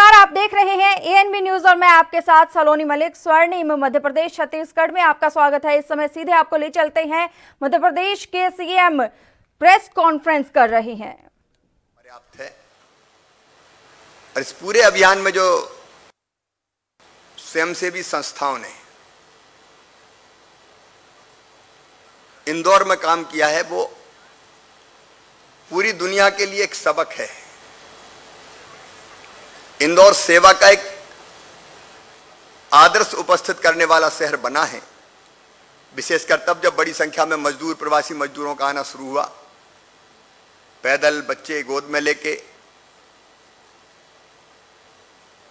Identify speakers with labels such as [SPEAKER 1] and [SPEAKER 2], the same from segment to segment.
[SPEAKER 1] नमस्कार, आप देख रहे हैं एएनबी न्यूज और मैं आपके साथ सलोनी मलिक। स्वर्णिम मध्य प्रदेश छत्तीसगढ़ में आपका स्वागत है। इस समय सीधे आपको ले चलते हैं। मध्य प्रदेश के सीएम प्रेस कॉन्फ्रेंस कर रहे हैं।
[SPEAKER 2] पर्याप्त है। और इस पूरे अभियान में जो स्वयंसेवी संस्थाओं ने इंदौर में काम किया है वो पूरी दुनिया के लिए एक सबक है। इंदौर सेवा का एक आदर्श उपस्थित करने वाला शहर बना है, विशेषकर तब जब बड़ी संख्या में मजदूर प्रवासी मजदूरों का आना शुरू हुआ। पैदल बच्चे गोद में लेके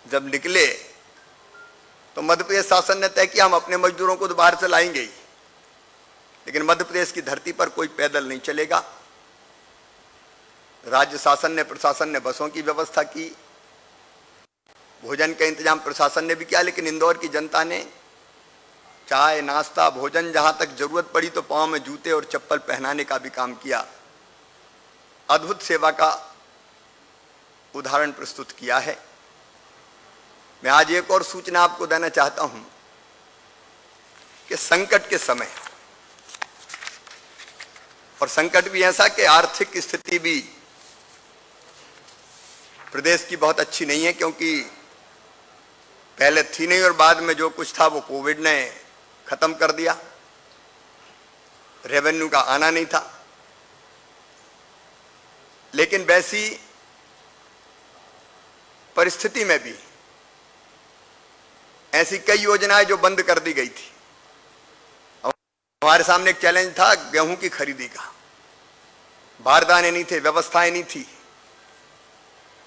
[SPEAKER 2] जब निकले तो मध्य प्रदेश शासन ने तय किया हम अपने मजदूरों को तो बाहर से लाएंगे ही, लेकिन मध्य प्रदेश की धरती पर कोई पैदल नहीं चलेगा। राज्य शासन ने प्रशासन ने बसों की व्यवस्था की, भोजन का इंतजाम प्रशासन ने भी किया, लेकिन इंदौर की जनता ने चाय नाश्ता भोजन जहां तक जरूरत पड़ी तो पांव में जूते और चप्पल पहनाने का भी काम किया। अद्भुत सेवा का उदाहरण प्रस्तुत किया है। मैं आज एक और सूचना आपको देना चाहता हूं कि संकट के समय, और संकट भी ऐसा कि आर्थिक स्थिति भी प्रदेश की बहुत अच्छी नहीं है, क्योंकि पहले थी नहीं और बाद में जो कुछ था वो कोविड ने खत्म कर दिया। रेवेन्यू का आना नहीं था, लेकिन वैसी परिस्थिति में भी ऐसी कई योजनाएं जो बंद कर दी गई थी। हमारे सामने एक चैलेंज था गेहूं की खरीदी का, बारदाने नहीं थे, व्यवस्थाएं नहीं थी,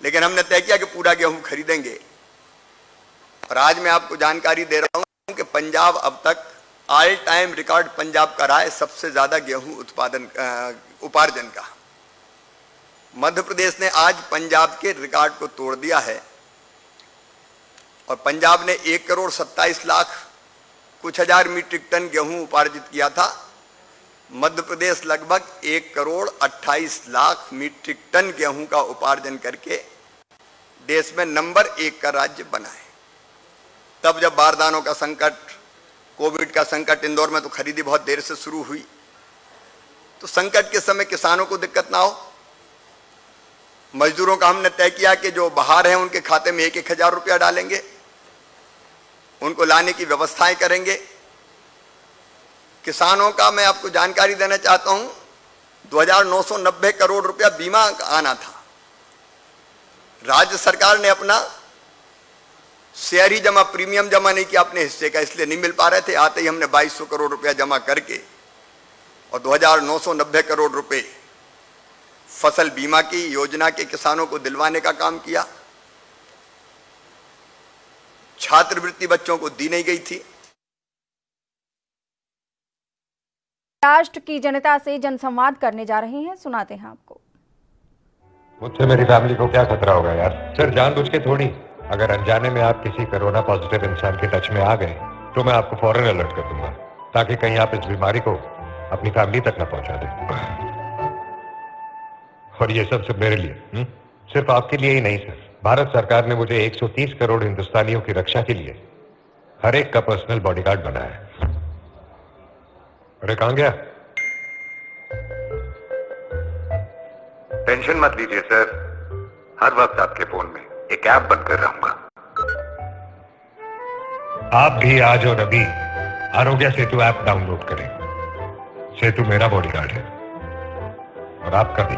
[SPEAKER 2] लेकिन हमने तय किया कि पूरा गेहूं खरीदेंगे। और आज मैं आपको जानकारी दे रहा हूं कि पंजाब अब तक ऑल टाइम रिकॉर्ड पंजाब का रहा है सबसे ज्यादा गेहूं उपार्जन का। मध्य प्रदेश ने आज पंजाब के रिकॉर्ड को तोड़ दिया है और पंजाब ने 1,27,00,000 कुछ हजार मीट्रिक टन गेहूं उपार्जित किया था। मध्य प्रदेश लगभग 1,28,00,000 मीट्रिक टन गेहूं का उपार्जन करके देश में नंबर 1 का राज्य बना है। तब जब बारदानों का संकट, कोविड का संकट, इंदौर में तो खरीदी बहुत देर से शुरू हुई, तो संकट के समय किसानों को दिक्कत ना हो। मजदूरों का हमने तय किया कि जो बाहर हैं उनके खाते में 1-1 हजार रुपया डालेंगे, उनको लाने की व्यवस्थाएं करेंगे। किसानों का मैं आपको जानकारी देना चाहता हूं, 2,990 करोड़ रुपया बीमा आना था। राज्य सरकार ने अपना शेयर ही जमा, प्रीमियम जमा नहीं किया अपने हिस्से का, इसलिए नहीं मिल पा रहे थे। आते ही हमने 2,200 करोड़ रुपया जमा करके और 2,990 करोड़ रुपए फसल बीमा की योजना के किसानों को दिलवाने का काम किया। छात्रवृत्ति बच्चों को दी नहीं गई थी।
[SPEAKER 1] राष्ट्र की जनता से जनसंवाद करने जा रहे हैं, सुनाते हैं आपको।
[SPEAKER 3] मुझसे मेरी फैमिली को क्या खतरा होगा यार? सर जानबूझ के थोड़ी। अगर अनजाने में आप किसी कोरोना पॉजिटिव इंसान के टच में आ गए तो मैं आपको फौरन अलर्ट कर दूंगा, ताकि कहीं आप इस बीमारी को अपनी फैमिली तक न पहुंचा दें। और ये सब मेरे लिए, सिर्फ आपके लिए ही नहीं सर। भारत सरकार ने मुझे 130 करोड़ हिंदुस्तानियों की रक्षा के लिए हर एक का पर्सनल बॉडीगार्ड बनाया है। अरे कहां गया?
[SPEAKER 4] टेंशन मत लीजिए सर, हर वक्त आपके फोन में एक ऐप बनकर रहूंगा।
[SPEAKER 3] आप भी आज और अभी आरोग्य सेतु ऐप डाउनलोड करें। सेतु मेरा बॉडीगार्ड है और आपका भी।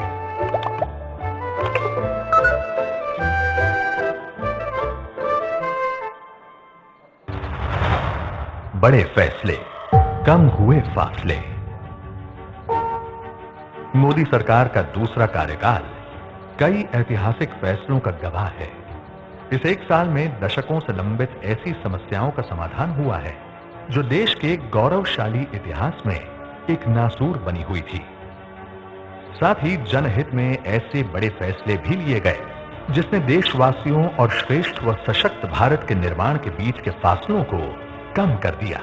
[SPEAKER 5] बड़े फैसले, कम हुए फासले। मोदी सरकार का दूसरा कार्यकाल कई ऐतिहासिक फैसलों का गवाह है। इस 1 साल में दशकों से लंबित ऐसी समस्याओं का समाधान हुआ है जो देश के गौरवशाली इतिहास में एक नासूर बनी हुई थी। साथ ही जनहित में ऐसे बड़े फैसले भी लिए गए जिसने देशवासियों और श्रेष्ठ व सशक्त भारत के निर्माण के बीच के फासलों को कम कर दिया।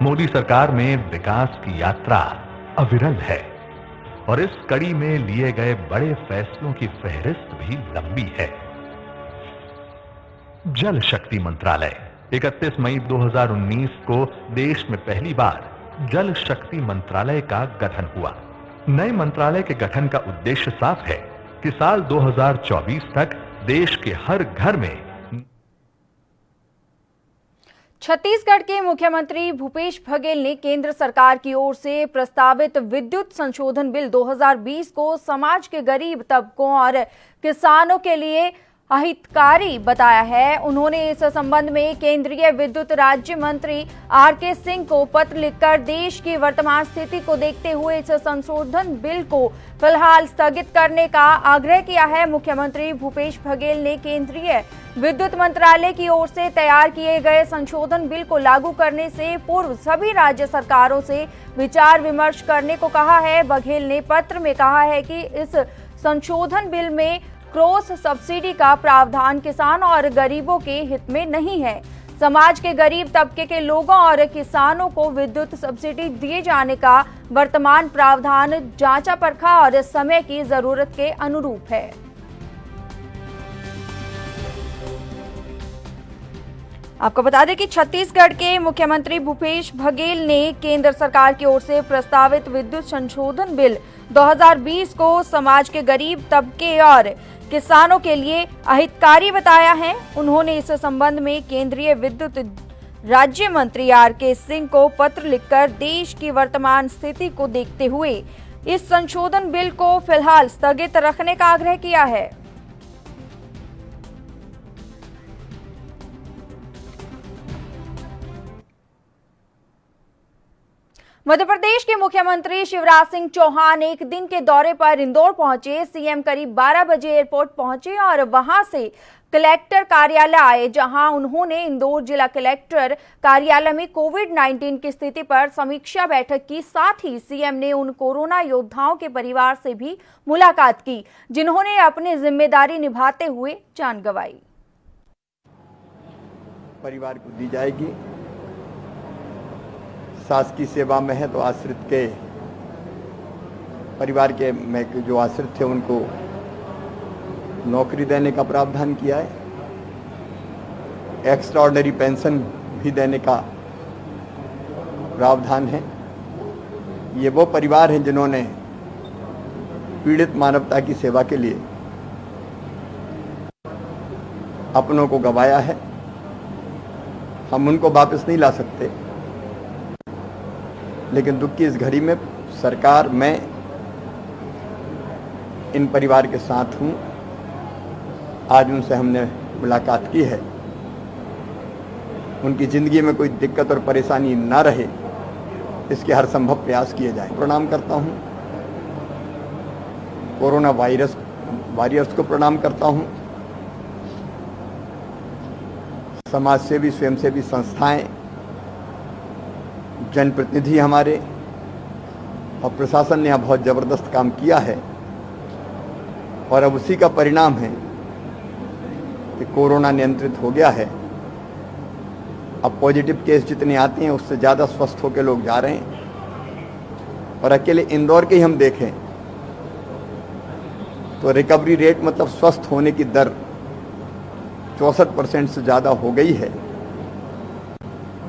[SPEAKER 5] मोदी सरकार में विकास की यात्रा अविरल है और इस कड़ी में लिए गए बड़े फैसलों की फहरिस्त भी लंबी है। जल शक्ति मंत्रालय। 31 मई 2019 को देश में पहली बार जल शक्ति मंत्रालय का गठन हुआ। नए मंत्रालय के गठन का उद्देश्य साफ है कि साल 2024 तक देश के हर घर में
[SPEAKER 1] छत्तीसगढ़ के मुख्यमंत्री भूपेश बघेल ने केंद्र सरकार की ओर से प्रस्तावित विद्युत संशोधन बिल 2020 को समाज के गरीब तबकों और किसानों के लिए अहितकारी बताया है। उन्होंने इस संबंध में केंद्रीय विद्युत राज्य मंत्री आर.के. सिंह को पत्र लिखकर देश की वर्तमान स्थिति को देखते हुए इस संशोधन बिल को फिलहाल स्थगित करने का आग्रह किया है। मुख्यमंत्री भूपेश बघेल ने केंद्रीय विद्युत मंत्रालय की ओर से तैयार किए गए संशोधन बिल को लागू करने से पूर्व सभी राज्य सरकारों से विचार विमर्श करने को कहा है। बघेल ने पत्र में कहा है कि इस संशोधन बिल में क्रॉस सब्सिडी का प्रावधान किसान और गरीबों के हित में नहीं है। समाज के गरीब तबके के लोगों और किसानों को विद्युत सब्सिडी दिए जाने का वर्तमान प्रावधान जांचा परखा और समय की जरूरत के अनुरूप है। आपको बता दें कि छत्तीसगढ़ के मुख्यमंत्री भूपेश बघेल ने केंद्र सरकार की ओर से प्रस्तावित विद्युत संशोधन बिल 2020 को समाज के गरीब तबके और किसानों के लिए अहितकारी बताया है। उन्होंने इस संबंध में केंद्रीय विद्युत राज्य मंत्री आर.के. सिंह को पत्र लिखकर देश की वर्तमान स्थिति को देखते हुए इस संशोधन बिल को फिलहाल स्थगित रखने का आग्रह किया है। मध्य प्रदेश के मुख्यमंत्री शिवराज सिंह चौहान एक दिन के दौरे पर इंदौर पहुंचे। सीएम करीब 12 बजे एयरपोर्ट पहुंचे और वहां से कलेक्टर कार्यालय आए, जहां उन्होंने इंदौर जिला कलेक्टर कार्यालय में कोविड-19 की स्थिति पर समीक्षा बैठक की। साथ ही सीएम ने उन कोरोना योद्धाओं के परिवार से भी मुलाकात की, जिन्होंने अपनी जिम्मेदारी निभाते हुए जान गंवाई।
[SPEAKER 2] परिवार को दी जाएगी। सास की सेवा में है तो आश्रित के परिवार के में जो आश्रित थे उनको नौकरी देने का प्रावधान किया है। एक्स्ट्रा ऑर्डिनरी पेंशन भी देने का प्रावधान है। ये वो परिवार हैं जिन्होंने पीड़ित मानवता की सेवा के लिए अपनों को गंवाया है। हम उनको वापस नहीं ला सकते, लेकिन दुख की इस घड़ी में सरकार, मैं इन परिवार के साथ हूं। आज उनसे हमने मुलाकात की है। उनकी जिंदगी में कोई दिक्कत और परेशानी ना रहे, इसके हर संभव प्रयास किए जाएं। प्रणाम करता हूं कोरोना वॉरियर्स को प्रणाम करता हूं। समाज सेवी, स्वयंसेवी संस्थाएं, जनप्रतिनिधि हमारे और प्रशासन ने यहाँ बहुत जबरदस्त काम किया है और अब उसी का परिणाम है कि कोरोना नियंत्रित हो गया है। अब पॉजिटिव केस जितने आते हैं उससे ज़्यादा स्वस्थ होकर लोग जा रहे हैं। और अकेले इंदौर के ही हम देखें तो रिकवरी रेट, मतलब स्वस्थ होने की दर 64% से ज़्यादा हो गई है।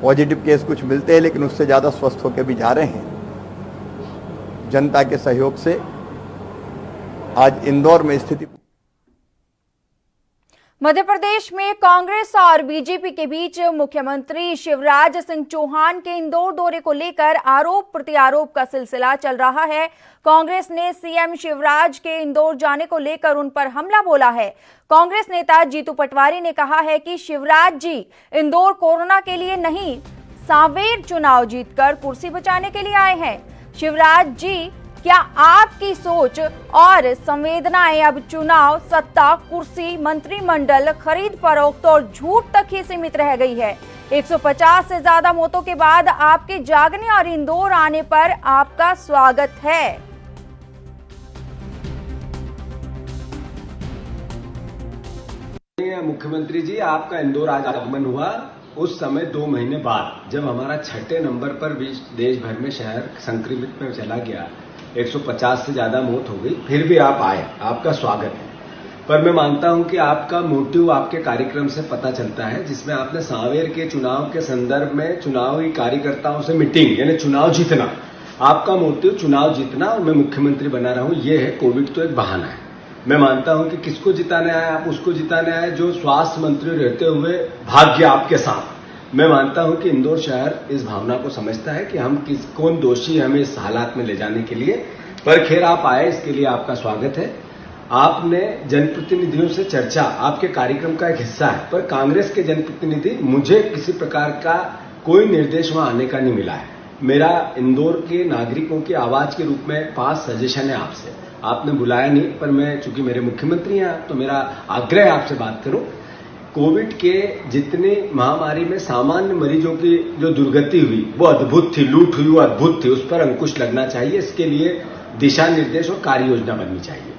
[SPEAKER 2] पॉजिटिव केस कुछ मिलते हैं लेकिन उससे ज़्यादा स्वस्थ होकर भी जा रहे हैं। जनता के सहयोग से आज इंदौर में स्थिति।
[SPEAKER 1] मध्य प्रदेश में कांग्रेस और बीजेपी के बीच मुख्यमंत्री शिवराज सिंह चौहान के इंदौर दौरे को लेकर आरोप प्रत्यारोप का सिलसिला चल रहा है। कांग्रेस ने सीएम शिवराज के इंदौर जाने को लेकर उन पर हमला बोला है। कांग्रेस नेता जीतू पटवारी ने कहा है कि शिवराज जी इंदौर कोरोना के लिए नहीं, सांवेर चुनाव जीतकर कुर्सी बचाने के लिए आए हैं। शिवराज जी, क्या आपकी सोच और संवेदनाएं अब चुनाव, सत्ता, कुर्सी, मंत्रिमंडल, खरीद फरोख्त और झूठ तक ही सीमित रह गई है? 150 से ज्यादा मौतों के बाद आपके जागने और इंदौर आने पर आपका स्वागत है।
[SPEAKER 6] मुख्यमंत्री जी, आपका इंदौर आज आगमन हुआ उस समय 2 महीने बाद, जब हमारा 6ठे नंबर पर देश भर में शहर संक्रमित में चला गया, 150 से ज्यादा मौत हो गई, फिर भी आप आए, आपका स्वागत है। पर मैं मानता हूं कि आपका मोटिव आपके कार्यक्रम से पता चलता है, जिसमें आपने सांवेर के चुनाव के संदर्भ में चुनावी कार्यकर्ताओं से मीटिंग यानी चुनाव जीतना, आपका मोटिव चुनाव जीतना और मैं मुख्यमंत्री बना रहा हूं, ये है। कोविड तो एक बहाना है। मैं मानता हूं कि किसको जिताने आए आप, उसको जिताने आए जो स्वास्थ्य मंत्री रहते हुए भाग्य आपके साथ। मैं मानता हूं कि इंदौर शहर इस भावना को समझता है कि हम कौन दोषी है हमें इस हालात में ले जाने के लिए। पर खैर आप आए, इसके लिए आपका स्वागत है। आपने जनप्रतिनिधियों से चर्चा आपके कार्यक्रम का एक हिस्सा है, पर कांग्रेस के जनप्रतिनिधि, मुझे किसी प्रकार का कोई निर्देश वहां आने का नहीं मिला है। मेरा इंदौर के नागरिकों की आवाज के रूप में 5 सजेशन है आपसे। आपने बुलाया नहीं, पर मैं चूंकि मेरे मुख्यमंत्री हैं तो मेरा आग्रह है आपसे बात करूं। कोविड के जितनी महामारी में सामान्य मरीजों की जो दुर्गति हुई वो अद्भुत थी, लूट हुई वो अद्भुत थी, उस पर अंकुश लगना चाहिए। इसके लिए दिशा निर्देश और कार्य योजना बननी चाहिए।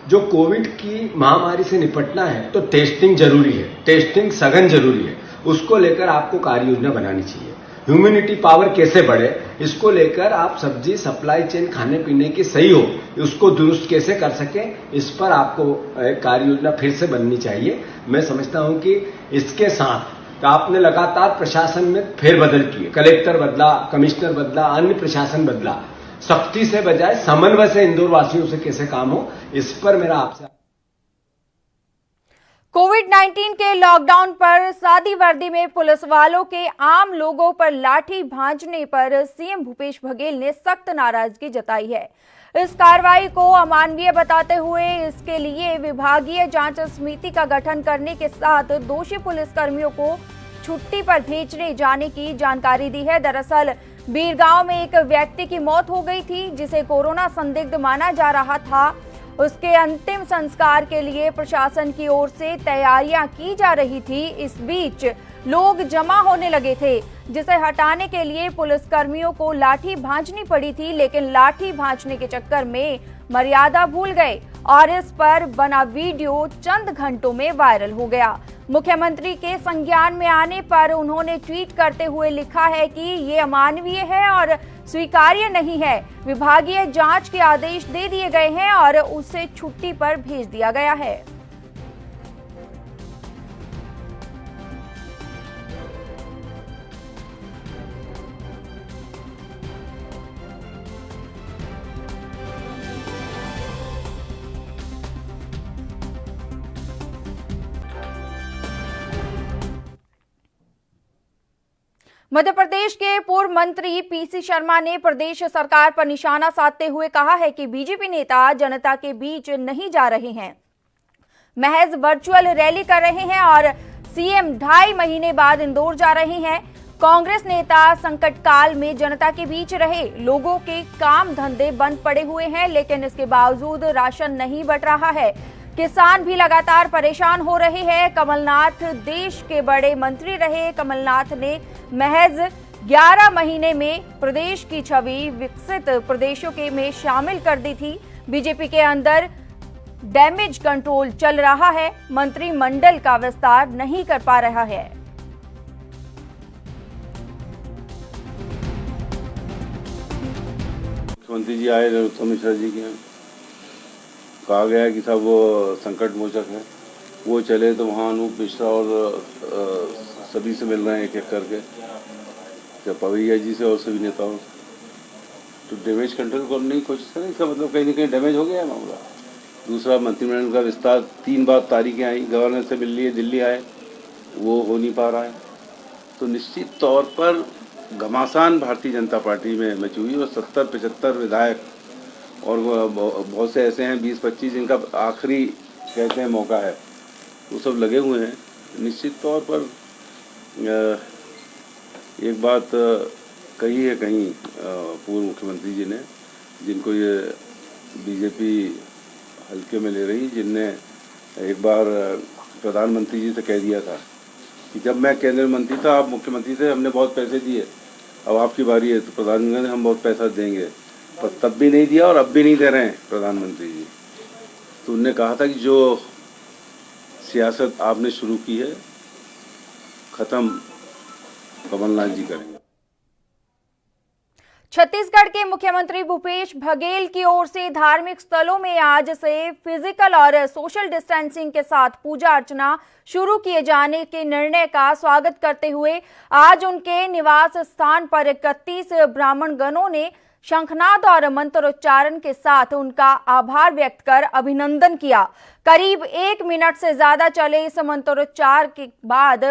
[SPEAKER 6] जो कोविड की महामारी से निपटना है तो टेस्टिंग जरूरी है, टेस्टिंग सघन जरूरी है, उसको लेकर आपको कार्य योजना बनानी चाहिए। ह्यूमिनिटी पावर कैसे बढ़े, इसको लेकर आप सब्जी सप्लाई चेन खाने पीने की सही हो, उसको दुरुस्त कैसे कर सकें, इस पर आपको कार्य योजना फिर से बननी चाहिए। मैं समझता हूं कि इसके साथ आपने लगातार प्रशासन में फेरबदल किए, कलेक्टर बदला, कमिश्नर बदला, अन्य प्रशासन बदला, सख्ती से बजाय समन्वय से इंदौर वासियों से कैसे काम हो, इस पर मेरा आपसे।
[SPEAKER 1] कोविड-19 के लॉकडाउन पर सादी वर्दी में पुलिस वालों के आम लोगों पर लाठी भांजने पर सीएम भूपेश बघेल ने सख्त नाराजगी जताई है। इस कार्रवाई को अमानवीय बताते हुए इसके लिए विभागीय जांच समिति का गठन करने के साथ दोषी पुलिसकर्मियों को छुट्टी पर भेजने जाने की जानकारी दी है। दरअसल बीरगांव में एक व्यक्ति की मौत हो गई थी जिसे कोरोना संदिग्ध माना जा रहा था। उसके अंतिम संस्कार के लिए प्रशासन की ओर से तैयारियां की जा रही थी। इस बीच लोग जमा होने लगे थे, जिसे हटाने के लिए पुलिसकर्मियों को लाठी भांजनी पड़ी थी, लेकिन लाठी भांजने के चक्कर में मर्यादा भूल गए और इस पर बना वीडियो चंद घंटों में वायरल हो गया। मुख्यमंत्री के संज्ञान में आने पर उन्होंने ट्वीट करते हुए लिखा है कि ये अमानवीय है और स्वीकार्य नहीं है। विभागीय जांच के आदेश दे दिए गए हैं और उसे छुट्टी पर भेज दिया गया है। मध्य प्रदेश के पूर्व मंत्री पीसी शर्मा ने प्रदेश सरकार पर निशाना साधते हुए कहा है कि बीजेपी नेता जनता के बीच नहीं जा रहे हैं, महज वर्चुअल रैली कर रहे हैं और सीएम 2.5 महीने बाद इंदौर जा रहे हैं। कांग्रेस नेता संकट काल में जनता के बीच रहे, लोगों के काम धंधे बंद पड़े हुए हैं, लेकिन इसके बावजूद राशन नहीं बंट रहा है। किसान भी लगातार परेशान हो रहे हैं। कमलनाथ देश के बड़े मंत्री रहे। कमलनाथ ने महज 11 महीने में प्रदेश की छवि विकसित प्रदेशों के में शामिल कर दी थी। बीजेपी के अंदर डैमेज कंट्रोल चल रहा है, मंत्रिमंडल का विस्तार नहीं कर पा रहा है।
[SPEAKER 7] मुख्यमंत्री जी आए नरोत्तम मिश्रा जी के, कहा गया है कि साहब वो संकट मोचक है, वो चले तो वहाँ अनूप मिश्रा और सभी से मिल रहे हैं एक एक करके, क्या पवैया जी से और सभी नेताओं से, तो डैमेज कंट्रोल करने की कोशिश करें। इसका मतलब कहीं ना कहीं डैमेज हो गया है मामला। दूसरा, मंत्रिमंडल का विस्तार 3 बार तारीखें आई, गवर्नर से मिल लिए, दिल्ली आए, वो हो नहीं पा रहा है। तो निश्चित तौर पर घमासान भारतीय जनता पार्टी में मची हुई और 70-75 विधायक और बहुत से ऐसे हैं 20-25 जिनका आखिरी कहते हैं मौका है, वो सब लगे हुए हैं। निश्चित तौर पर एक बात कही है कहीं पूर्व मुख्यमंत्री जी ने, जिनको ये बीजेपी हल्के में ले रही, जिनने एक बार प्रधानमंत्री जी से कह दिया था कि जब मैं केंद्रीय मंत्री था, आप मुख्यमंत्री थे, हमने बहुत पैसे दिए, अब आपकी बारी है तो प्रधानमंत्री ने हम बहुत पैसा देंगे, पर तब भी नहीं दिया और अब भी नहीं दे रहे हैं प्रधानमंत्री जी। तो उनने कहा था कि जो सियासत आपने शुरू की है ख़त्म कमलनाथ जी करेंगे।
[SPEAKER 1] छत्तीसगढ़ के मुख्यमंत्री भूपेश बघेल की ओर से धार्मिक स्थलों में आज से फिजिकल और सोशल डिस्टेंसिंग के साथ पूजा अर्चना शुरू किए जाने के निर्णय का स्वागत करते हुए आज उनके निवास स्थान पर 31 ब्राह्मण गणों ने शंखनाद और मंत्रोच्चारण के साथ उनका आभार व्यक्त कर अभिनंदन किया। करीब 1 मिनट से ज्यादा चले इस मंत्रोच्चार के बाद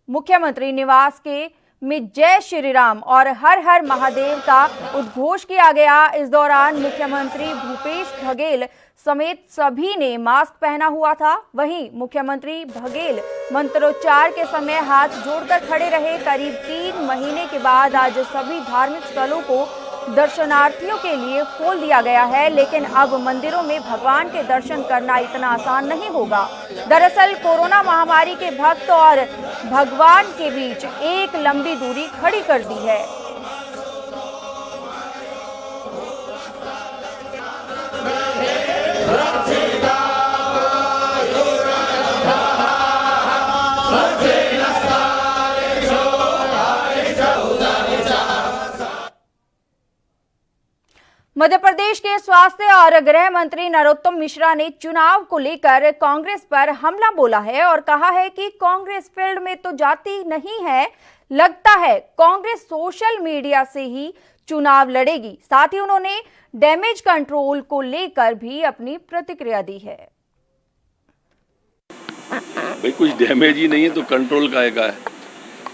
[SPEAKER 1] मुख्यमंत्री निवास के में जय श्री राम और हर हर महादेव का उद्घोष किया गया। इस दौरान मुख्यमंत्री भूपेश बघेल समेत सभी ने मास्क पहना हुआ था। वहीं मुख्यमंत्री बघेल मंत्रोच्चार के समय हाथ जोड़कर खड़े रहे। करीब 3 महीने के बाद आज सभी धार्मिक स्थलों को दर्शनार्थियों के लिए खोल दिया गया है, लेकिन अब मंदिरों में भगवान के दर्शन करना इतना आसान नहीं होगा। दरअसल कोरोना महामारी के भक्त और भगवान के बीच एक लंबी दूरी खड़ी कर दी है। मध्य प्रदेश के स्वास्थ्य और गृह मंत्री नरोत्तम मिश्रा ने चुनाव को लेकर कांग्रेस पर हमला बोला है और कहा है कि कांग्रेस फील्ड में तो जाती नहीं है, लगता है कांग्रेस सोशल मीडिया से ही चुनाव लड़ेगी। साथ ही उन्होंने डैमेज कंट्रोल को लेकर भी अपनी प्रतिक्रिया दी है।
[SPEAKER 8] भाई कुछ डैमेज ही नहीं है तो कंट्रोल काहे का है,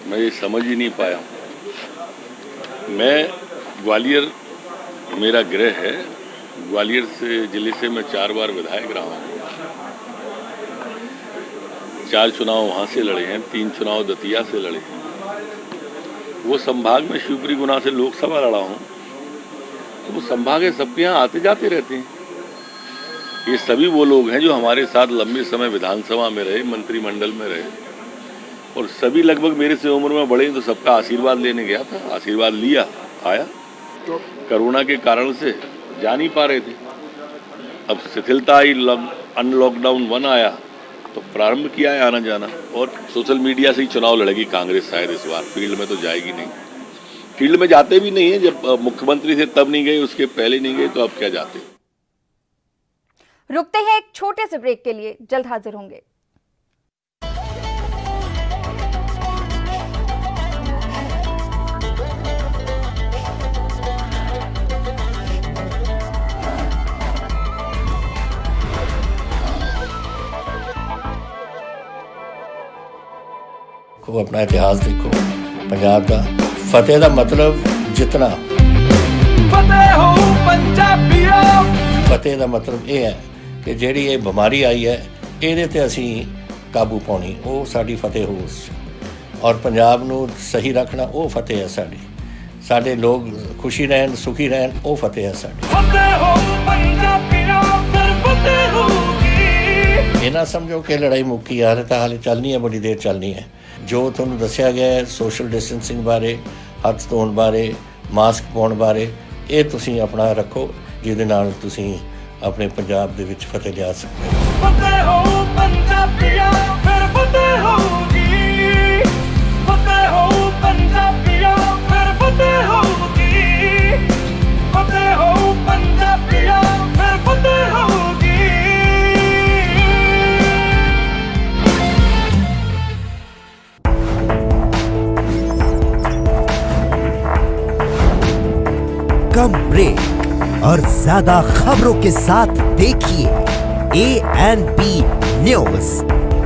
[SPEAKER 8] मैं ये समझ ही नहीं पाया। मैं ग्वालियर मेरा गृह है, ग्वालियर से जिले से मैं 4 बार विधायक रहा हूँ। 4 चुनाव वहाँ से लड़े हैं, 3 चुनाव दतिया से लड़े हैं। वो संभाग में शिवपुरी गुना से लोकसभा लड़ा हूँ, तो वो संभाग है, सबके यहाँ आते जाते रहते हैं। ये सभी वो लोग हैं जो हमारे साथ लंबे समय विधानसभा में रहे, मंत्रिमंडल में रहे, और सभी लगभग मेरे से उम्र में बड़े, तो सबका आशीर्वाद लेने गया था, आशीर्वाद लिया, आया। तो कोरोना के कारण से जा नहीं पा रहे थे। अब शिथिलता आई, अनलॉकडाउन 1 आया तो प्रारंभ किया है आना जाना, और सोशल मीडिया से ही चुनाव लड़ेगी कांग्रेस शायद इस बार। फील्ड में तो जाएगी नहीं, फील्ड में जाते भी नहीं है। जब मुख्यमंत्री थे तब नहीं गए, उसके पहले नहीं गए, तो अब क्या जाते।
[SPEAKER 1] रुकते हैं एक छोटे से ब्रेक के लिए, जल्द हाजिर होंगे।
[SPEAKER 9] को अपना इतिहास देखो पंजाब का। फतेह का मतलब जितना, फतेह का मतलब ये है कि ਜਿਹੜੀ ਇਹ ਬਿਮਾਰੀ आई है ਇਹਦੇ ਤੇ ਅਸੀਂ ਕਾਬੂ ਪਾਉਣੀ, ਉਹ ਸਾਡੀ ਫਤਿਹ ਹੋ। ਔਰ ਪੰਜਾਬ ਨੂੰ ਸਹੀ ਰੱਖਣਾ, ਉਹ ਫਤਿਹ ਹੈ ਸਾਡੀ। ਸਾਡੇ ਲੋਕ ਖੁਸ਼ੀ ਰਹਿਣ, ਸੁਖੀ ਰਹਿਣ, ਉਹ ਫਤਿਹ ਹੈ ਸਾਡੀ। ਇਹ ਨਾ ਸਮਝੋ ਕਿ ਲੜਾਈ ਮੁੱਕੀ ਆ ਰਹੀ, ਤਾਂ ਹਾਲੇ ਚੱਲਣੀ ਹੈ, ਬੜੀ ਦੇਰ ਚੱਲਣੀ ਹੈ। ਜੋ ਤੁਹਾਨੂੰ ਦੱਸਿਆ ਗਿਆ ਹੈ ਸੋਸ਼ਲ ਡਿਸਟੈਂਸਿੰਗ ਬਾਰੇ, ਹੱਥ ਧੋਣ ਬਾਰੇ, ਮਾਸਕ ਪਾਉਣ ਬਾਰੇ, ਇਹ ਤੁਸੀਂ ਆਪਣਾ ਰੱਖੋ, ਜਿਹਦੇ ਨਾਲ ਤੁਸੀਂ ਆਪਣੇ ਪੰਜਾਬ ਦੇ ਵਿੱਚ ਫਤਿਹ ਲਿਆ ਸਕਦੇ ਹੋ। ਫਤਿਹ ਹੋ ਪੰਜਾਬੀਆਂ, ਫਿਰ ਫਤਿਹ ਹੋਊਗੀ। ਫਤਿਹ ਹੋ ਪੰਜਾਬੀਆਂ, ਫਿਰ ਫਤਿਹ ਹੋਊਗੀ। ਫਤਿਹ ਹੋ ਪੰਜਾਬੀਆਂ, ਫਿਰ ਫਤਿਹ ਹੋਊਗੀ।
[SPEAKER 10] कम ब्रेक और ज्यादा खबरों के साथ देखिए ANB news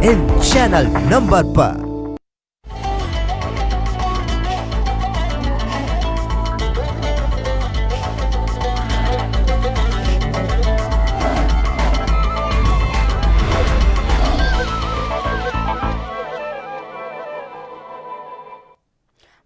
[SPEAKER 10] in channel number पर।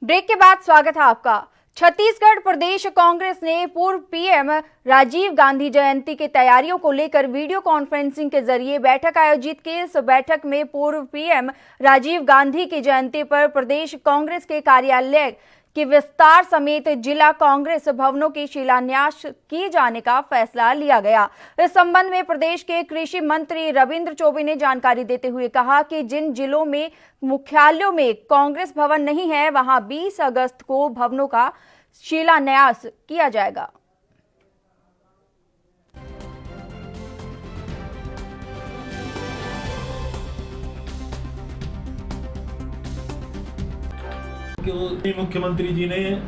[SPEAKER 1] ब्रेक के बाद स्वागत है आपका। छत्तीसगढ़ प्रदेश कांग्रेस ने पूर्व पीएम राजीव गांधी जयंती की तैयारियों को लेकर वीडियो कॉन्फ्रेंसिंग के जरिए बैठक आयोजित की। इस बैठक में पूर्व पीएम राजीव गांधी की जयंती पर प्रदेश कांग्रेस के कार्यालय के विस्तार समेत जिला कांग्रेस भवनों की शिलान्यास किए जाने का फैसला लिया गया। इस संबंध में प्रदेश के कृषि मंत्री रविंद्र चौबे ने जानकारी देते हुए कहा कि जिन जिलों में मुख्यालयों में कांग्रेस भवन नहीं है, वहां 20 अगस्त को भवनों का शिलान्यास किया जाएगा।
[SPEAKER 11] मुख्यमंत्री जी ने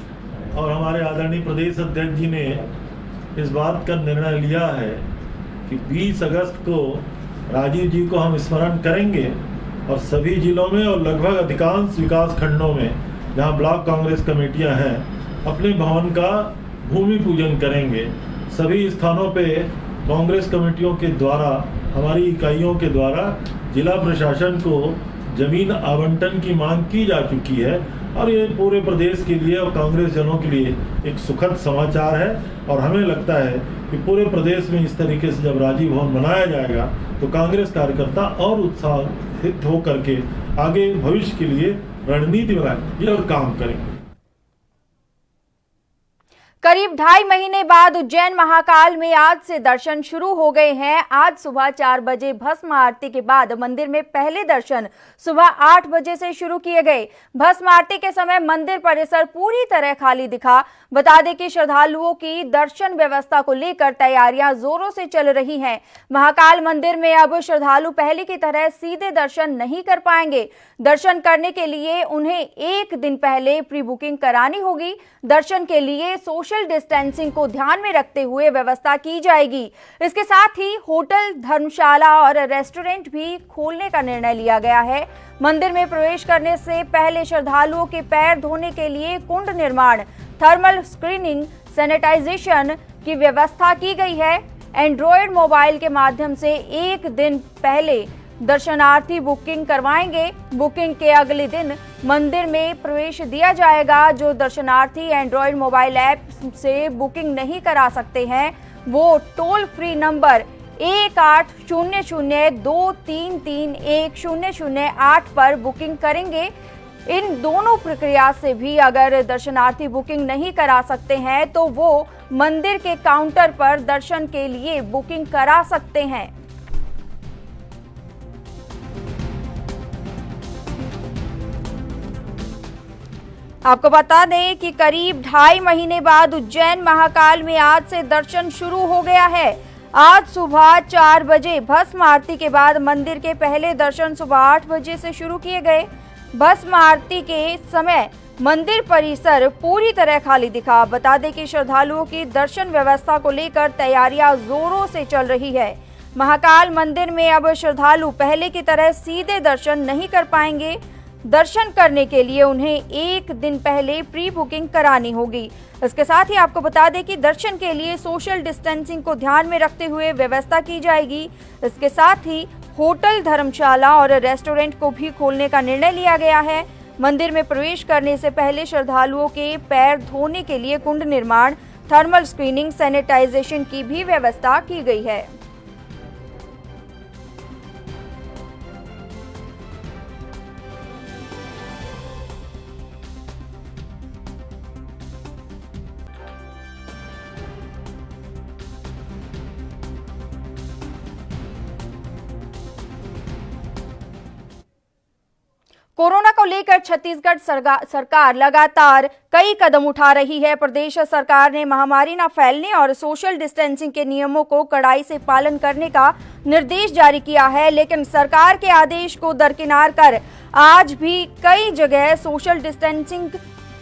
[SPEAKER 11] और हमारे आदरणीय प्रदेश अध्यक्ष जी ने इस बात का निर्णय लिया है कि 20 अगस्त को राजीव जी को हम स्मरण करेंगे और सभी जिलों में और लगभग अधिकांश विकास खंडों में जहां ब्लॉक कांग्रेस कमेटियां हैं अपने भवन का भूमि पूजन करेंगे। सभी स्थानों पे कांग्रेस कमेटियों के द्वारा, हमारी इकाइयों के द्वारा जिला प्रशासन को जमीन आवंटन की मांग की जा चुकी है और ये पूरे प्रदेश के लिए और कांग्रेस जनों के लिए एक सुखद समाचार है। और हमें लगता है कि पूरे प्रदेश में इस तरीके से जब राजीव भवन बनाया जाएगा तो कांग्रेस कार्यकर्ता और उत्साहित होकर के आगे भविष्य के लिए रणनीति बनाएंगे और काम करेंगे।
[SPEAKER 1] करीब 2.5 महीने बाद उज्जैन महाकाल में आज से दर्शन शुरू हो गए हैं। आज सुबह 4 बजे भस्म आरती के बाद मंदिर में पहले दर्शन सुबह 8 बजे से शुरू किए गए। भस्म आरती के समय मंदिर परिसर पूरी तरह खाली दिखा। बता दें कि श्रद्धालुओं की दर्शन व्यवस्था को लेकर तैयारियां जोरों से चल रही हैं। महाकाल मंदिर में अब श्रद्धालु पहले की तरह सीधे दर्शन नहीं कर पाएंगे। दर्शन करने के लिए उन्हें 1 दिन पहले प्री बुकिंग करानी होगी। दर्शन के लिए सोशल डिस्टेंसिंग को ध्यान में रखते हुए व्यवस्था की जाएगी। इसके साथ ही होटल, धर्मशाला और रेस्टोरेंट भी खोलने का निर्णय लिया गया है। मंदिर में प्रवेश करने से पहले श्रद्धालुओं के पैर धोने के लिए कुंड निर्माण, थर्मल स्क्रीनिंग, सैनिटाइजेशन की व्यवस्था की गई है। एंड्रॉयड मोबाइल के माध्यम से 1 दिन पहले दर्शनार्थी बुकिंग करवाएंगे। बुकिंग के अगले दिन मंदिर में प्रवेश दिया जाएगा। जो दर्शनार्थी एंड्रॉयड मोबाइल ऐप से बुकिंग नहीं करा सकते हैं वो टोल फ्री नंबर 180023310008 पर बुकिंग करेंगे। इन दोनों प्रक्रिया से भी अगर दर्शनार्थी बुकिंग नहीं करा सकते हैं तो वो मंदिर के काउंटर पर दर्शन के लिए बुकिंग करा सकते हैं। आपको बता दें कि करीब 2.5 महीने बाद उज्जैन महाकाल में आज से दर्शन शुरू हो गया है। आज सुबह 4 बजे भस्म आरती के बाद मंदिर के पहले दर्शन सुबह 8 बजे से शुरू किए गए। भस्म आरती के समय मंदिर परिसर पूरी तरह खाली दिखा। बता दें कि श्रद्धालुओं की दर्शन व्यवस्था को लेकर तैयारियां जोरों से चल रही है। महाकाल मंदिर में अब श्रद्धालु पहले की तरह सीधे दर्शन नहीं कर पाएंगे। दर्शन करने के लिए उन्हें 1 दिन पहले प्री बुकिंग करानी होगी। इसके साथ ही आपको बता दें कि दर्शन के लिए सोशल डिस्टेंसिंग को ध्यान में रखते हुए व्यवस्था की जाएगी। इसके साथ ही होटल, धर्मशाला और रेस्टोरेंट को भी खोलने का निर्णय लिया गया है। मंदिर में प्रवेश करने से पहले श्रद्धालुओं के पैर धोने के लिए कुंड निर्माण, थर्मल स्क्रीनिंग, सैनिटाइजेशन की भी व्यवस्था की गई है। कोरोना को लेकर छत्तीसगढ़ सरकार लगातार कई कदम उठा रही है। प्रदेश सरकार ने महामारी न फैलने और सोशल डिस्टेंसिंग के नियमों को कड़ाई से पालन करने का निर्देश जारी किया है, लेकिन सरकार के आदेश को दरकिनार कर आज भी कई जगह सोशल डिस्टेंसिंग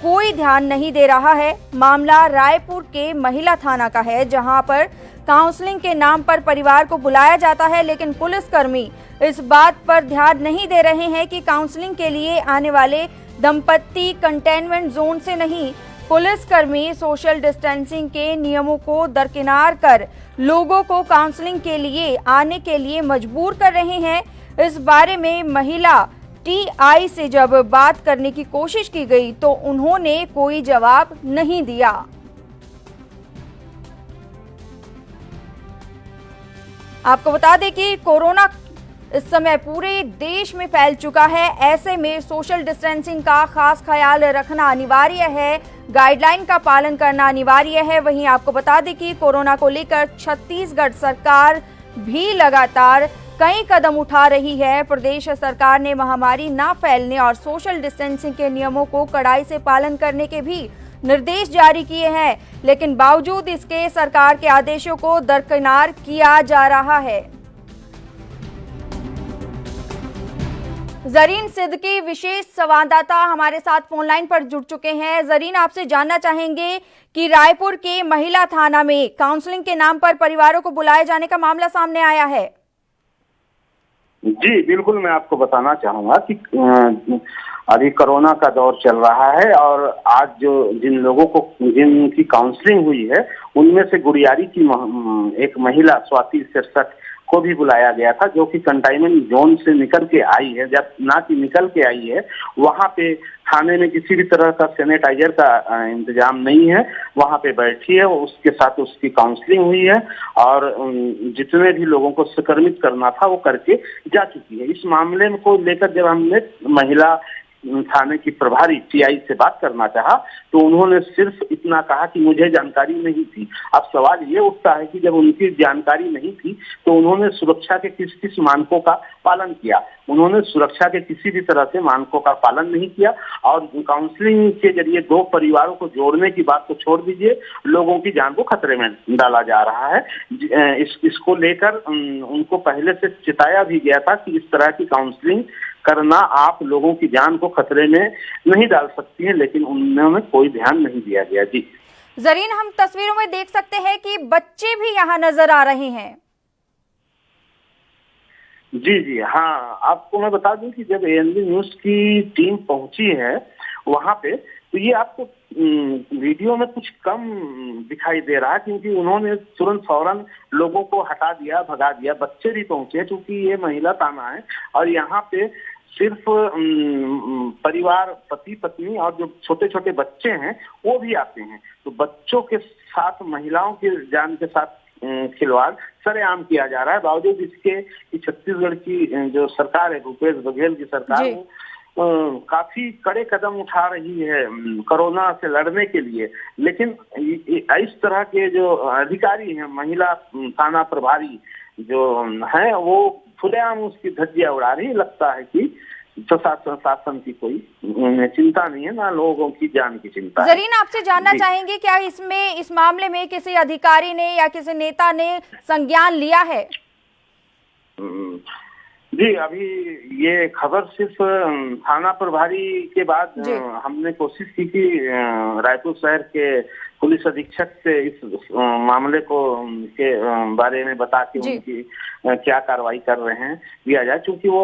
[SPEAKER 1] कोई ध्यान नहीं दे रहा है। मामला रायपुर के महिला थाना का है, जहां पर काउंसलिंग के नाम पर परिवार को बुलाया जाता है, लेकिन पुलिसकर्मी इस बात पर ध्यान नहीं दे रहे हैं कि काउंसलिंग के लिए आने वाले दंपत्ति कंटेनमेंट जोन से नहीं। पुलिसकर्मी सोशल डिस्टेंसिंग के नियमों को दरकिनार कर लोगों को काउंसलिंग के लिए आने के लिए मजबूर कर रहे हैं। इस बारे में महिला टीआई से जब बात करने की कोशिश की गई तो उन्होंने कोई जवाब नहीं दिया। आपको बता दें कि कोरोना इस समय पूरे देश में फैल चुका है। ऐसे में सोशल डिस्टेंसिंग का खास ख्याल रखना अनिवार्य है, गाइडलाइन का पालन करना अनिवार्य है। वहीं आपको बता दें कि कोरोना को लेकर छत्तीसगढ़ सरकार भी लगातार कई कदम उठा रही है। प्रदेश सरकार ने महामारी न फैलने और सोशल डिस्टेंसिंग के नियमों को कड़ाई से पालन करने के भी निर्देश जारी किए हैं, लेकिन बावजूद इसके सरकार के आदेशों को दरकिनार किया जा रहा है। जरीन सिद्दीकी विशेष संवाददाता हमारे साथ फोन लाइन पर जुड़ चुके हैं। जरीन, आपसे जानना चाहेंगे कि रायपुर के महिला थाना में काउंसलिंग के नाम पर परिवारों को बुलाए जाने का मामला सामने आया है।
[SPEAKER 12] जी बिल्कुल, मैं आपको बताना चाहूंगा कि अभी कोरोना का दौर चल रहा है और आज जो जिनकी काउंसलिंग हुई है उनमें से गुड़ियारी की एक महिला स्वाति शीर्षक को भी बुलाया गया था, जो कि कंटेनमेंट जोन से निकल के आई है। जब ना कि निकल के आई है, वहां पे थाने में किसी भी तरह का सैनिटाइजर का इंतजाम नहीं है, वहां पे बैठी है, उसके साथ उसकी काउंसलिंग हुई है और जितने भी लोगों को संक्रमित करना था वो करके जा चुकी है। इस मामले को लेकर जब हमने महिला थाने की प्रभारी टीआई से बात करना चाहा तो उन्होंने सिर्फ इतना कहा कि मुझे जानकारी नहीं थी। अब सवाल ये उठता है कि जब उनकी जानकारी नहीं थी तो उन्होंने सुरक्षा के किस किस मानकों का पालन किया? उन्होंने सुरक्षा के किसी भी तरह से मानकों का पालन नहीं किया और काउंसलिंग के जरिए दो परिवारों को जोड़ने की बात को छोड़ दीजिए, लोगों की जान को खतरे में डाला जा रहा है। इसको लेकर उनको पहले से चिताया भी गया था कि इस तरह की काउंसलिंग करना आप लोगों की जान को खतरे में नहीं डाल सकती है, लेकिन उन्होंने कोई ध्यान नहीं दिया गया। जी
[SPEAKER 1] जरीन, हम तस्वीरों में देख सकते हैं कि बच्चे भी यहाँ नजर आ रहे हैं।
[SPEAKER 12] जी हाँ, आपको मैं बता दूं कि जब एएनबी न्यूज की टीम पहुंची है वहां पे, तो ये आपको वीडियो में कुछ कम दिखाई दे रहा है, क्योंकि उन्होंने तुरंत फौरन लोगों को हटा दिया, भगा दिया। बच्चे भी पहुंचे क्योंकि ये महिला थाना है और यहाँ पे सिर्फ परिवार, पति पत्नी और जो छोटे छोटे बच्चे हैं वो भी आते हैं। तो बच्चों के साथ महिलाओं की जान के साथ खिलवाड़ सरेआम किया जा रहा है। बावजूद इसके कि छत्तीसगढ़ की जो सरकार है, भूपेश बघेल की सरकार, काफी कड़े कदम उठा रही है कोरोना से लड़ने के लिए, लेकिन इस तरह के जो अधिकारी हैं, महिला थाना प्रभारी जो हैं, वो खुलेआम उसकी धज्जियां उड़ा रही। लगता है कि शासन की कोई चिंता नहीं है, ना लोगों की जान की चिंता है।
[SPEAKER 1] जरीन, आपसे जानना चाहेंगे क्या इस मामले में किसी अधिकारी ने या किसी नेता ने संज्ञान लिया है?
[SPEAKER 12] जी, अभी ये खबर सिर्फ थाना प्रभारी के बाद हमने कोशिश की कि रायपुर शहर के पुलिस अधीक्षक से इस मामले को के बारे में बता के उनकी क्या कार्रवाई कर रहे हैं किया जाए, क्योंकि वो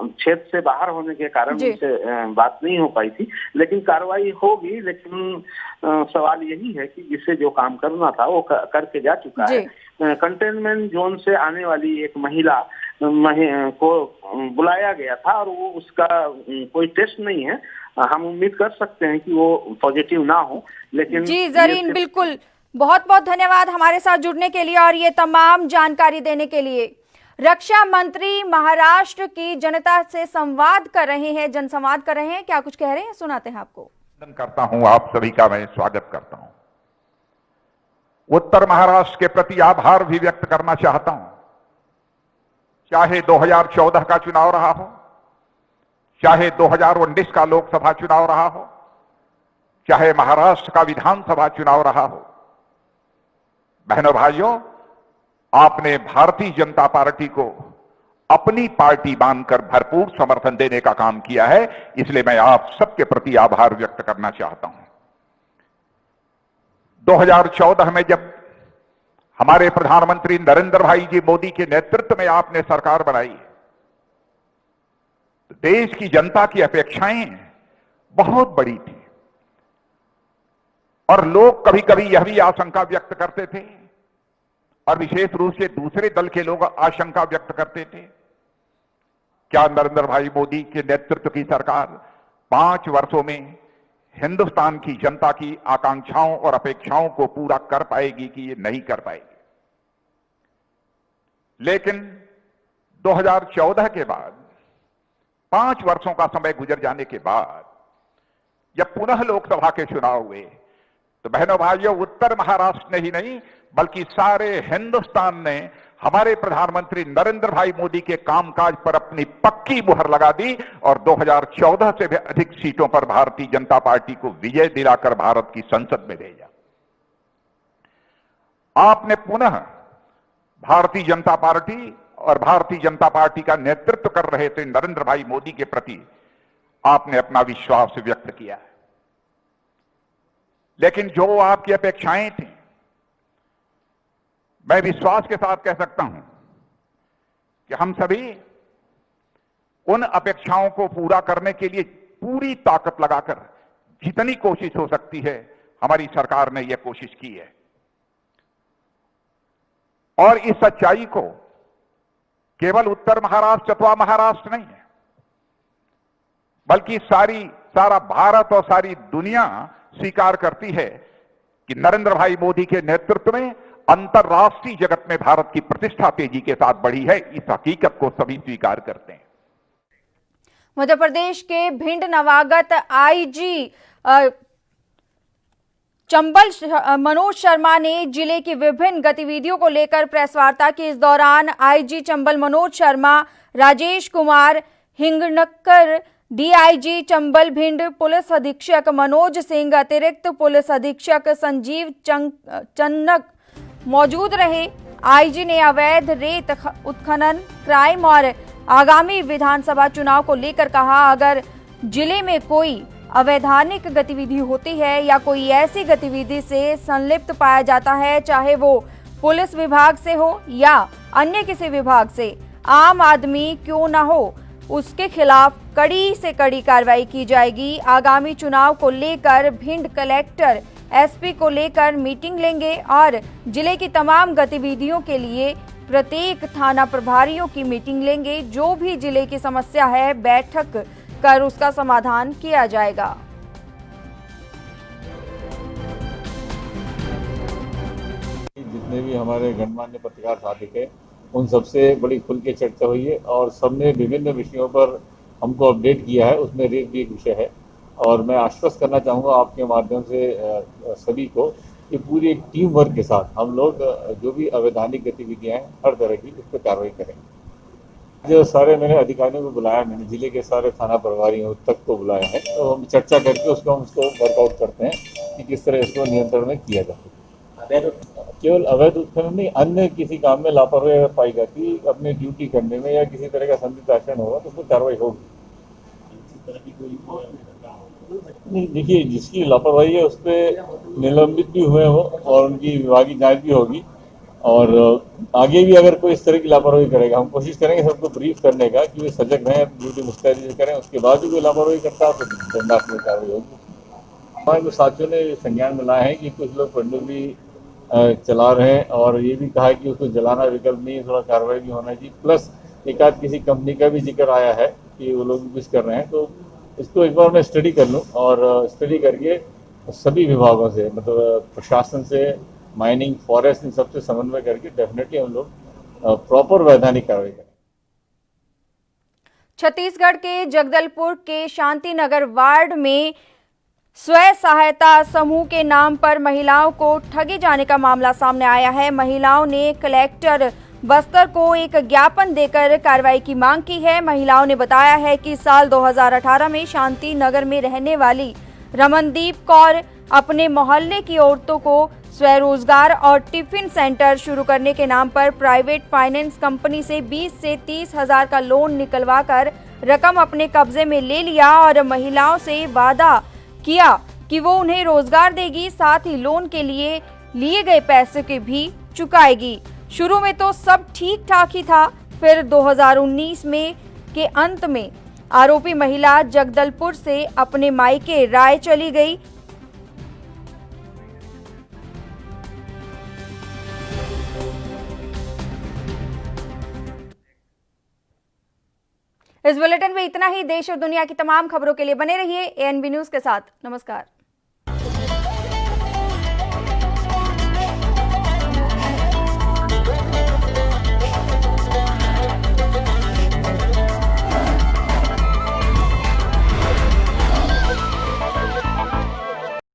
[SPEAKER 12] क्षेत्र से बाहर होने के कारण उनसे बात नहीं हो पाई थी। लेकिन कार्रवाई होगी, लेकिन सवाल यही है कि जिसे जो काम करना था वो करके जा चुका है। कंटेनमेंट जोन से आने वाली एक महिला को बुलाया गया था और वो उसका कोई टेस्ट नहीं है। हम उम्मीद कर सकते हैं कि वो पॉजिटिव ना हो, लेकिन
[SPEAKER 1] जी जरीन, बिल्कुल, बहुत बहुत धन्यवाद हमारे साथ जुड़ने के लिए और ये तमाम जानकारी देने के लिए। रक्षा मंत्री महाराष्ट्र की जनता से संवाद कर रहे हैं, जनसंवाद कर रहे हैं। क्या कुछ कह रहे हैं, सुनाते हैं आपको।
[SPEAKER 13] करता हूं, आप सभी का मैं स्वागत करता हूं। उत्तर महाराष्ट्र के प्रति आभार भी व्यक्त करना चाहता हूं। चाहे 2014 का चुनाव रहा हो, चाहे 2019 का लोकसभा चुनाव रहा हो, चाहे महाराष्ट्र का विधानसभा चुनाव रहा हो, बहनों भाइयों, आपने भारतीय जनता पार्टी को अपनी पार्टी मानकर भरपूर समर्थन देने का काम किया है, इसलिए मैं आप सबके प्रति आभार व्यक्त करना चाहता हूं। 2014 में जब हमारे प्रधानमंत्री नरेंद्र भाई जी मोदी के नेतृत्व में आपने सरकार बनाई, तो देश की जनता की अपेक्षाएं बहुत बड़ी थी और लोग कभी कभी यह भी आशंका व्यक्त करते थे, और विशेष रूप से दूसरे दल के लोग आशंका व्यक्त करते थे, क्या नरेंद्र भाई मोदी के नेतृत्व की सरकार 5 वर्षों में हिंदुस्तान की जनता की आकांक्षाओं और अपेक्षाओं को पूरा कर पाएगी कि ये नहीं कर पाएगी। लेकिन 2014 के बाद 5 वर्षों का समय गुजर जाने के बाद जब पुनः लोकसभा के चुनाव हुए, तो बहनों भाइयों, उत्तर महाराष्ट्र ने ही नहीं बल्कि सारे हिंदुस्तान ने हमारे प्रधानमंत्री नरेंद्र भाई मोदी के कामकाज पर अपनी पक्की मुहर लगा दी और 2014 से भी अधिक सीटों पर भारतीय जनता पार्टी को विजय दिलाकर भारत की संसद में भेजा। आपने पुनः भारतीय जनता पार्टी और भारतीय जनता पार्टी का नेतृत्व कर रहे थे नरेंद्र भाई मोदी के प्रति आपने अपना विश्वास व्यक्त किया, लेकिन जो आपकी अपेक्षाएं थी, मैं विश्वास के साथ कह सकता हूं कि हम सभी उन अपेक्षाओं को पूरा करने के लिए पूरी ताकत लगाकर जितनी कोशिश हो सकती है हमारी सरकार ने यह कोशिश की है। और इस सच्चाई को केवल उत्तर महाराष्ट्र अथवा महाराष्ट्र नहीं है, बल्कि सारा भारत और सारी दुनिया स्वीकार करती है कि नरेंद्र भाई मोदी के नेतृत्व में अंतर्राष्ट्रीय जगत में भारत की प्रतिष्ठा तेजी के साथ बढ़ी है। इस हकीकत को सभी स्वीकार करते हैं।
[SPEAKER 1] मध्य प्रदेश के भिंड नवागत आईजी चंबल मनोज शर्मा ने जिले की विभिन्न गतिविधियों को लेकर प्रेस वार्ता की। इस दौरान IG Chambal Manoj Sharma, Rajesh Kumar Hingankar, DIG Chambal Bhind, police अधीक्षक मनोज सिंह, अतिरिक्त पुलिस अधीक्षक संजीव चन्नक मौजूद रहे। आईजी ने अवैध रेत उत्खनन, क्राइम और आगामी विधानसभा चुनाव को लेकर कहा, अगर जिले में कोई अवैधानिक गतिविधि होती है या कोई ऐसी गतिविधि से संलिप्त पाया जाता है, चाहे वो पुलिस विभाग से हो या अन्य किसी विभाग से, आम आदमी क्यों न हो, उसके खिलाफ कड़ी से कड़ी कार्रवाई की जाएगी। आगामी चुनाव को लेकर भिंड कलेक्टर एसपी को लेकर मीटिंग लेंगे और जिले की तमाम गतिविधियों के लिए प्रत्येक थाना प्रभारियों की मीटिंग लेंगे। जो भी जिले की समस्या है बैठक कर उसका समाधान किया जाएगा।
[SPEAKER 14] जितने भी हमारे गणमान्य पत्रकार साथी थे उन सबसे बड़ी खुल के चर्चा हुई है और सबने विभिन्न विषयों पर हमको अपडेट किया है। उसमें रेत भी एक विषय है और मैं आश्वस्त करना चाहूँगा आपके माध्यम से सभी को कि पूरी एक टीम वर्क के साथ हम लोग जो भी अवैधानिक गतिविधियाँ हैं हर तरह की उस पर कार्रवाई करेंगे। जो सारे मैंने अधिकारियों को बुलाया, मैंने जिले के सारे थाना प्रभारियों तक को बुलाया है, तो हम चर्चा करके उसको वर्कआउट करते हैं कि किस तरह इसको नियंत्रण में किया जाए। केवल अवैध उत्खनन नहीं, अन्य किसी काम में लापरवाही अगर पाई जाती अपनी ड्यूटी करने में या किसी तरह का संदिग्ध आचरण होगा तो उस पर कार्रवाई होगी। नहीं, देखिए जिसकी लापरवाही है उस पर निलंबित भी हुए हो और उनकी विभागीय जांच भी होगी और आगे भी अगर कोई इस तरह की लापरवाही करेगा हम कोशिश करेंगे सबको ब्रीफ करने का कि वे सजग रहें, ड्यूटी मुस्तैदी से करें। उसके बाद भी कोई लापरवाही करता है तो दंडात्मक कार्रवाई होगी। हमारे कुछ साथियों ने संज्ञान में लाया है कि कुछ लोग पनडुब्बी चला रहे हैं और ये भी कहा है कि उसको जलाना विकल्प नहीं है, थोड़ा कार्रवाई भी होना चाहिए। प्लस एक आध किसी कंपनी का भी जिक्र आया है कि वो लोग कुछ कर रहे हैं, तो इसको एक बार मैं स्टडी कर लूँ और स्टडी करके सभी विभागों से मतलब प्रशासन से, माइनिंग, फॉरेस्ट, इन सबसे समन्वय करके डेफिनेटली हम लोग प्रॉपर वैधानिक कार्रवाई करें।
[SPEAKER 1] छत्तीसगढ़ के जगदलपुर के शांति नगर वार्ड में स्व सहायता समूह के नाम पर महिलाओं को ठगे जाने का मामला सामने आया है। महिलाओं ने कलेक्टर बस्तर को एक ज्ञापन देकर कार्रवाई की मांग की है। महिलाओं ने बताया है कि साल 2018 में शांति नगर में रहने वाली रमनदीप कौर अपने मोहल्ले की औरतों को स्वरोजगार और टिफिन सेंटर शुरू करने के नाम पर प्राइवेट फाइनेंस कंपनी से 20 से 30 हजार का लोन निकलवाकर रकम अपने कब्जे में ले लिया और महिलाओं से वादा किया कि वो उन्हें रोजगार देगी, साथ ही लोन के लिए गए पैसे के भी चुकाएगी। शुरू में तो सब ठीक ठाक ही था, फिर 2019 में के अंत में आरोपी महिला जगदलपुर से अपने मायके राय चली गई। इस बुलेटिन में इतना ही। देश और दुनिया की तमाम खबरों के लिए बने रहिए एएनबी न्यूज के साथ। नमस्कार।